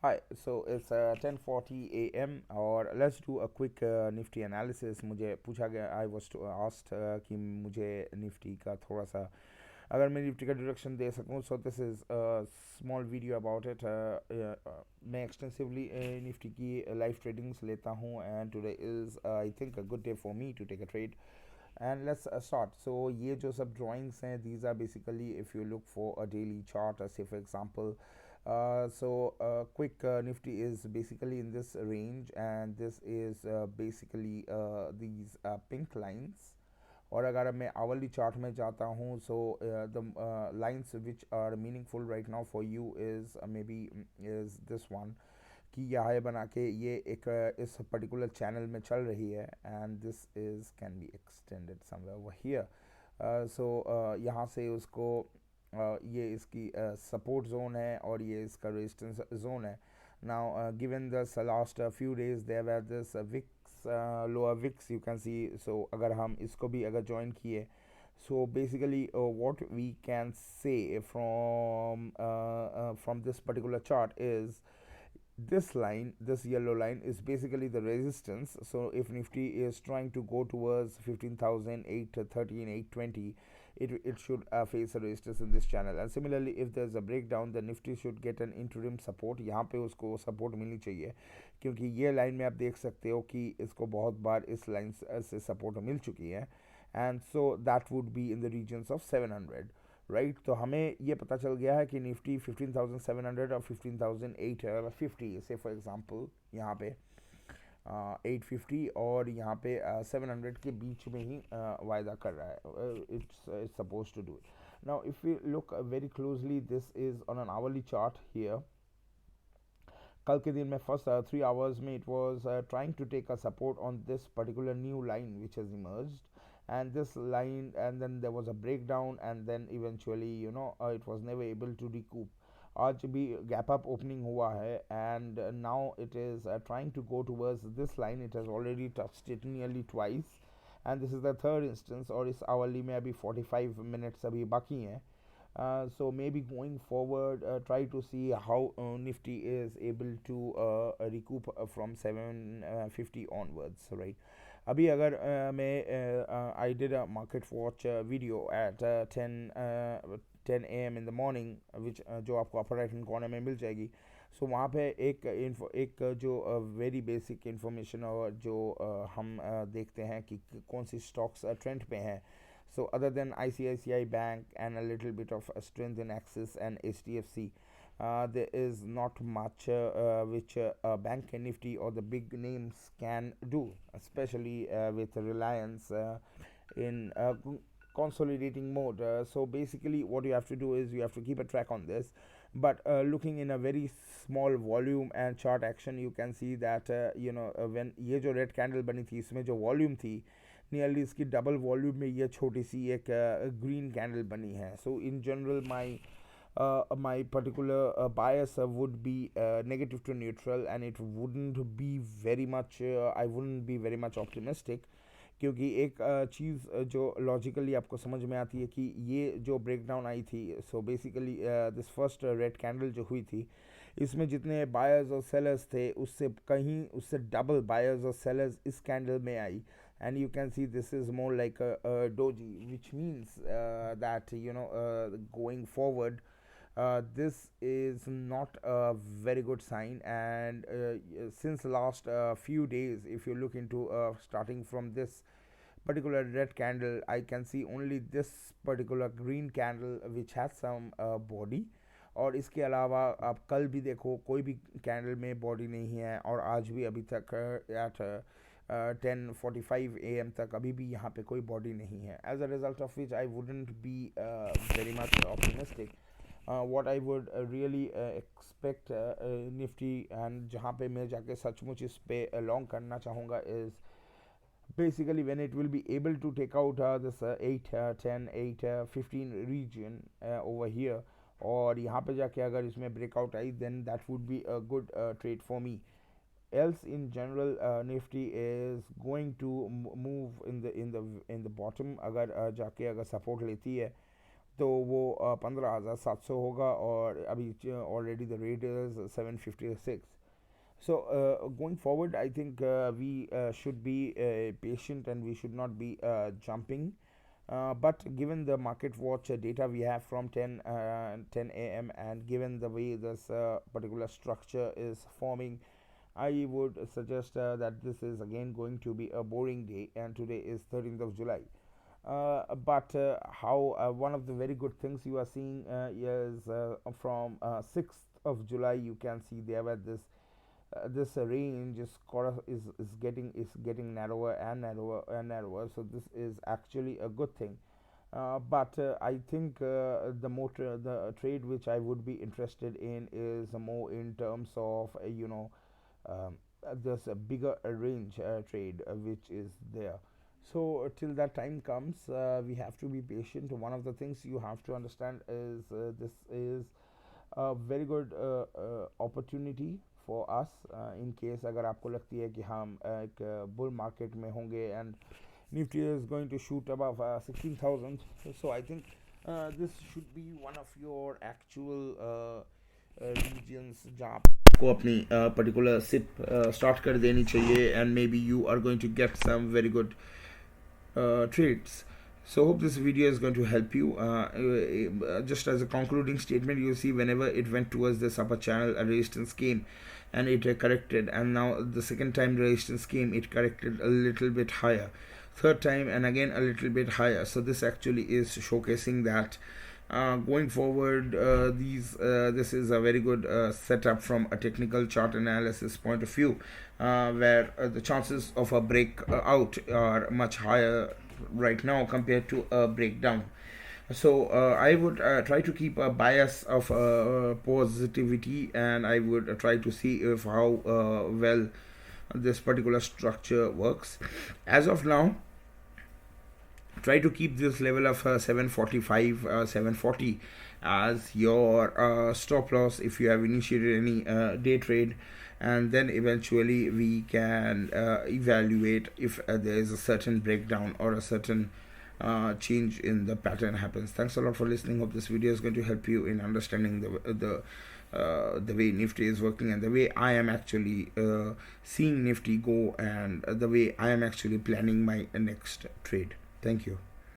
Hi, so it's 10:40 a.m. और let's do a quick Nifty analysis. मुझे पूछा गया I was to asked कि मुझे निफ्टी का थोड़ा सा अगर मैं निफ्टी का डिरेक्शन दे सकूं. So this is a small video about it. मैं extensively निफ्टी की लाइव ट्रेडिंग्स लेता हूं and today is I think a good day for me to take a trade. And let's start. So ये जो सब drawings हैं, these are basically if you look for a daily chart, say for example, quick Nifty is basically in this range, and this is basically these pink lines. और अगर मैं hourly chart में जाता हूँ, so the lines which are meaningful right now for you is maybe is this one, कि यह high बना के ये एक इस पर्टिकुलर चैनल में चल रही है, and this is can be extended somewhere over here. So यहाँ से उसको ये इसकी सपोर्ट जोन है और ये इसका रेजिस्टेंस जोन है. Now given this last few days there were this wicks lower wicks you can see. So अगर हम इसको भी अगर ज्वाइन किए, so basically what we can say from this particular chart is this line, this yellow line, is basically the resistance. So if Nifty is trying to go towards 15,813, 820, it should face a resistance in this channel. And similarly, if there's a breakdown, the Nifty should get an interim support. यहाँ पे उसको support मिलनी चाहिए, क्योंकि ये line में आप देख सकते हो कि इसको बहुत बार इस लाइन से support मिल चुकी है, and so that would be in the regions of 700. Right तो हमें ये पता चल गया है कि निफ्टी 15,700 और 15,850 से फॉर एग्जांपल यहाँ पे 850 और यहाँ पे 700 के बीच में ही वायदा कर रहा है. It's suppose to do it. Now if you look very closely, this is on an hourly chart here. कल के दिन में फर्स्ट 3 आवर्स में it was trying to take a support on this particular new line which has emerged, and this line, and then there was a breakdown, and then eventually it was never able to recoup. आज भी gap up opening हुआ है, and now it is trying to go towards this line. It has already touched it nearly twice, and this is the third instance. और इस hourly में अभी 45 minutes अभी बाकी हैं. So maybe going forward, try to see how Nifty is able to recoup from 750 onwards, right? अभी अगर मैं I did a market watch video at 10 a.m. in the morning, which जो आपको अपर राइट हैंड कॉर्नर में मिल जाएगी. सो वहाँ पे एक जो वेरी बेसिक इंफॉर्मेशन और जो हम देखते हैं कि कौन सी स्टॉक्स ट्रेंड पे हैं. So other than ICICI Bank and a little bit of strength in Axis and HDFC, there is not much which Bank Nifty or the big names can do, especially with Reliance in consolidating mode. So basically, what you have to do is you have to keep a track on this. But looking in a very small volume and chart action, you can see that when ये जो red candle बनी थी, इसमें जो volume थी nearly इसकी double volume में ये छोटी सी एक ग्रीन कैंडल बनी है. So in general my particular bias would be negative to neutral, and it wouldn't be very much I wouldn't be very much optimistic, क्योंकि एक चीज़ जो लॉजिकली आपको समझ में आती है कि ये जो ब्रेकडाउन आई थी. So basically this first red candle जो हुई थी, इसमें जितने बायर्स और सेलर्स थे उससे डबल बायर्स और सेलर्स इस कैंडल में आई. And you can see this is more like a doji, which means that going forward, this is not a very good sign. And since last few days, if you look into starting from this particular red candle, I can see only this particular green candle which has some body. और इसके अलावा आप कल भी देखो कोई भी candle में बॉडी नहीं है, और आज भी अभी तक एट 10:45 AM तक अभी भी यहाँ पे कोई बॉडी नहीं है. As a result of which I wouldn't be very much optimistic. what I would really expect Nifty and जहाँ पे मैं जाके सचमुच इस पे लॉन्ग करना चाहूँगा is basically when it will be able to take out this 8 10 8 15 region over here, और यहाँ पे जाके अगर इसमें breakout I, then that would be a good trade for me. Else in general, Nifty is going to move in the bottom. अगर जाके अगर support लेती है, तो वो 15,700 होगा, और अभी already the rate is 756. So going forward, I think we should be patient and we should not be jumping. But given the market watch data we have from 10 a.m., and given the way this particular structure is forming, I would suggest that this is again going to be a boring day, and today is 13th of July. But how one of the very good things you are seeing is from 6th of July, you can see there were this range is getting narrower and narrower and narrower. So this is actually a good thing. But I think the trade which I would be interested in is more in terms of um, there's a bigger range trade which is there. So till that time comes, we have to be patient. One of the things you have to understand is this is a very good opportunity for us in case अगर आपको लगती है कि हम एक bull market में होंगे and Nifty is going to shoot above 16,000. So I think this should be one of your actual regions जहाँ आपको अपनी particular sip start कर देनी चाहिए, and maybe you are going to get some very good trades. So hope this video is going to help you. Just as a concluding statement, you see whenever it went towards this upper channel, a resistance came and it corrected, and now the second time resistance came, it corrected a little bit higher, third time and again a little bit higher. So this actually is showcasing that going forward, this is a very good setup from a technical chart analysis point of view, where the chances of a break out are much higher right now compared to a breakdown. So I would try to keep a bias of positivity, and I would try to see if how well this particular structure works. As of now, try to keep this level of 745 740 as your stop loss if you have initiated any day trade, and then eventually we can evaluate if there is a certain breakdown or a certain change in the pattern happens. Thanks a lot for listening. Hope this video is going to help you in understanding the way Nifty is working, and the way I am actually seeing Nifty go, and the way I am actually planning my next trade. Thank you.